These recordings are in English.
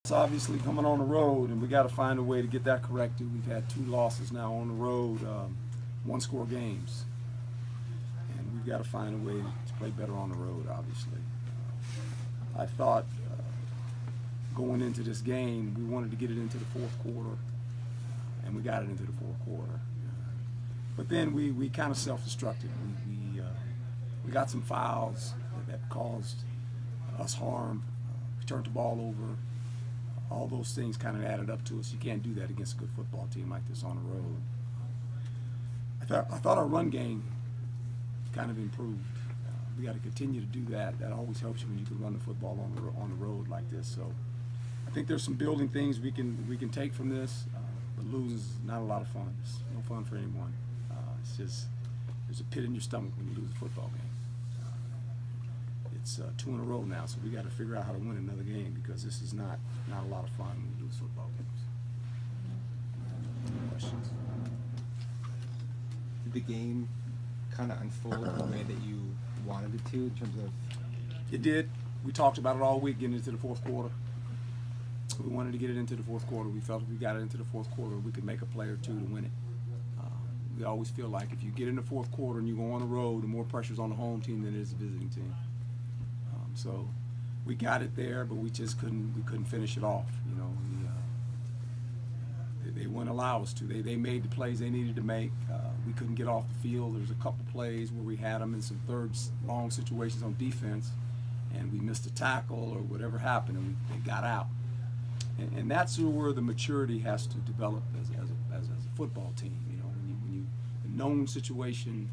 It's obviously coming on the road, and we got to find a way to get that corrected. We've had 2 losses now on the road, 1-score games, and we've got to find a way to play better on the road. Obviously, I thought going into this game, we wanted to get it into the 4th quarter, and we got it into the 4th quarter. But then we kind of self-destructed. We got some fouls that caused us harm. We turned the ball over. All those things kind of added up to us. You can't do that against a good football team like this on the road. I thought our run game kind of improved. We got to continue to do that. That always helps you when you can run the football on the road like this. So I think there's some building things we can take from this. But losing is not a lot of fun. It's no fun for anyone. It's just there's a pit in your stomach when you lose a football game. It's 2 in a row now, so we got to figure out how to win another game because this is not a lot of fun when you lose football games. Questions? Did the game kind of unfold the way that you wanted it to in terms of? It did. We talked about it all week getting into the 4th quarter. We wanted to get it into the 4th quarter. We felt if we got it into the 4th quarter, we could make a play or 2 to win it. We always feel like if you get in the 4th quarter and you go on the road, the more pressure's on the home team than it is the visiting team. So we got it there, but we just couldn't finish it off. You know, they wouldn't allow us to. They made the plays they needed to make. We couldn't get off the field. There was a couple plays where we had them in some 3rd long situations on defense, and we missed a tackle or whatever happened, and they got out. And that's where the maturity has to develop as a football team. You know, when you a known situation,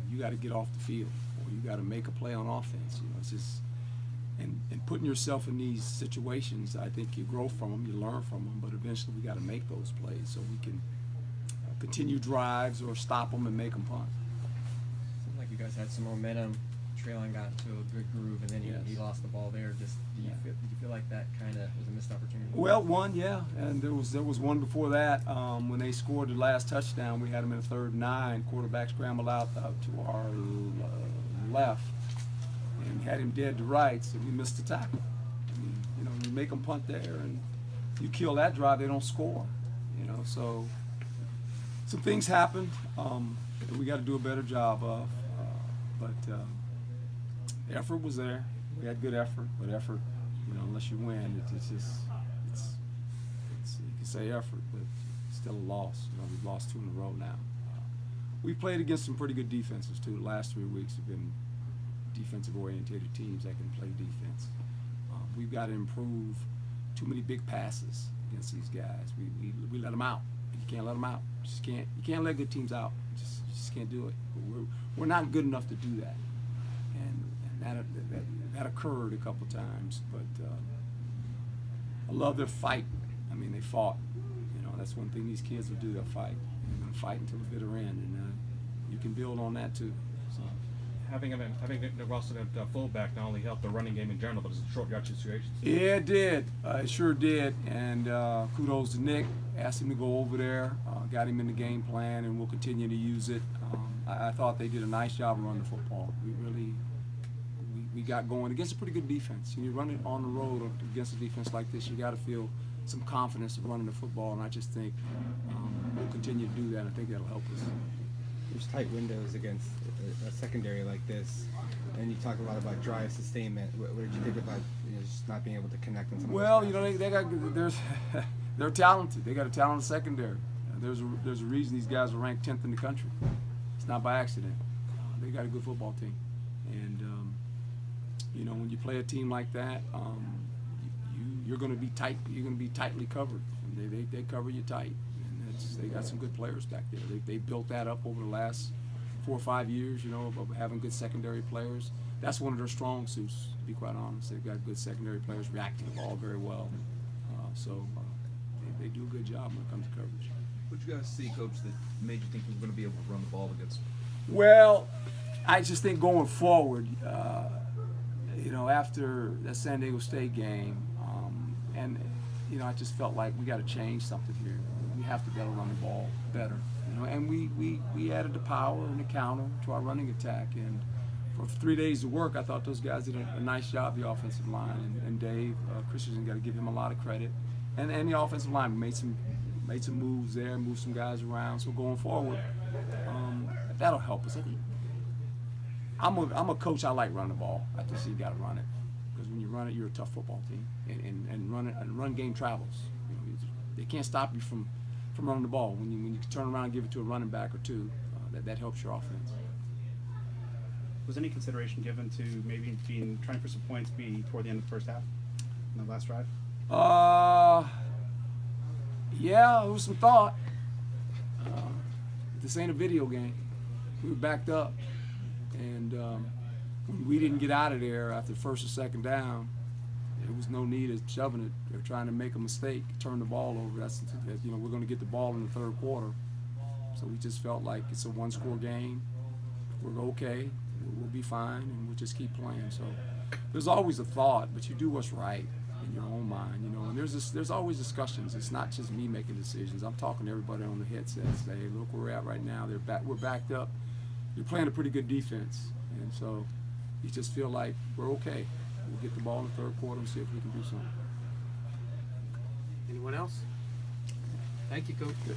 you got to get off the field. You got to make a play on offense. You know, it's just and putting yourself in these situations. I think you grow from them, you learn from them, but eventually we got to make those plays so we can continue drives or stop them and make them punt. Seemed like you guys had some momentum. Traylon got into a good groove, and then he lost the ball there. Just did you feel like that kind of was a missed opportunity? Well, one, yeah, and there was one before that when they scored the last touchdown. We had them in a 3rd and 9. Quarterback scrambled out to our left and had him dead to right, so we missed the tackle. I mean, you know, you make them punt there, and you kill that drive, they don't score. You know, so some things happened that we got to do a better job of, but the effort was there. We had good effort, but effort, you know, unless you win, it's just you can say effort, but it's still a loss. You know, we've lost 2 in a row now. We played against some pretty good defenses too. The last 3 weeks have been defensive-oriented teams that can play defense. We've got to improve. Too many big passes against these guys. We let them out. You can't let them out. You can't let good teams out. You just can't do it. But we're not good enough to do that. And that occurred a couple times. But I love their fight. I mean, they fought. You know, that's one thing these kids will do. They'll fight. They're going to fight until the bitter end, and you can build on that too. So. Having Russell at fullback not only helped the running game in general, but it's a short yardage situation. Yeah, it did. It sure did. And kudos to Nick. Asked him to go over there, got him in the game plan, and we'll continue to use it. I thought they did a nice job of running the football. We got going against a pretty good defense. When you run it on the road against a defense like this, you got to feel some confidence of running the football, and I just think we'll continue to do that. I think that'll help us. There's tight windows against a secondary like this, and you talk a lot about drive sustainment. What did you think about just not being able to connect on some? Well, you know, they're talented. They got a talented secondary. There's a reason these guys are ranked 10th in the country. It's not by accident. They got a good football team, and you know, when you play a team like that, you're going to be tight. You're going to be tightly covered. And they cover you tight. They got some good players back there. They built that up over the last 4 or 5 years, you know, of having good secondary players. That's one of their strong suits, to be quite honest. They've got good secondary players, react to the ball very well. They do a good job when it comes to coverage. What did you guys see, Coach, that made you think we were going to be able to run the ball against them? Well, I just think going forward, you know, after that San Diego State game, you know, I just felt like we got to change something here. We have to be able to run the ball better, you know. And we added the power and the counter to our running attack, and for 3 days of work, I thought those guys did a nice job, the offensive line, and Dave Christensen, got to give him a lot of credit, and the offensive line made some moves there, moved some guys around. So going forward, that'll help us. I think I'm a coach. I like running the ball. I just you got to run it, because when you run it, you're a tough football team, and run game travels. You know, they can't stop you from running the ball. When you turn around and give it to a running back or two, that helps your offense. Was any consideration given to maybe trying for some points toward the end of the first half, in the last drive? Yeah, there was some thought. This ain't a video game. We were backed up, and when we didn't get out of there after the first or second down, there was no need of shoving it. They're trying to make a mistake, turn the ball over. That's we're going to get the ball in the third quarter. So we just felt like it's a one-score game. We're okay. We'll be fine, and we'll just keep playing. So there's always a thought, but you do what's right in your own mind, And there's always discussions. It's not just me making decisions. I'm talking to everybody on the headset. Say, hey, look where we're at right now. We're backed up. You're playing a pretty good defense, and so you just feel like we're okay. We'll get the ball in the third quarter and see if we can do something. Anyone else? Thank you, Coach.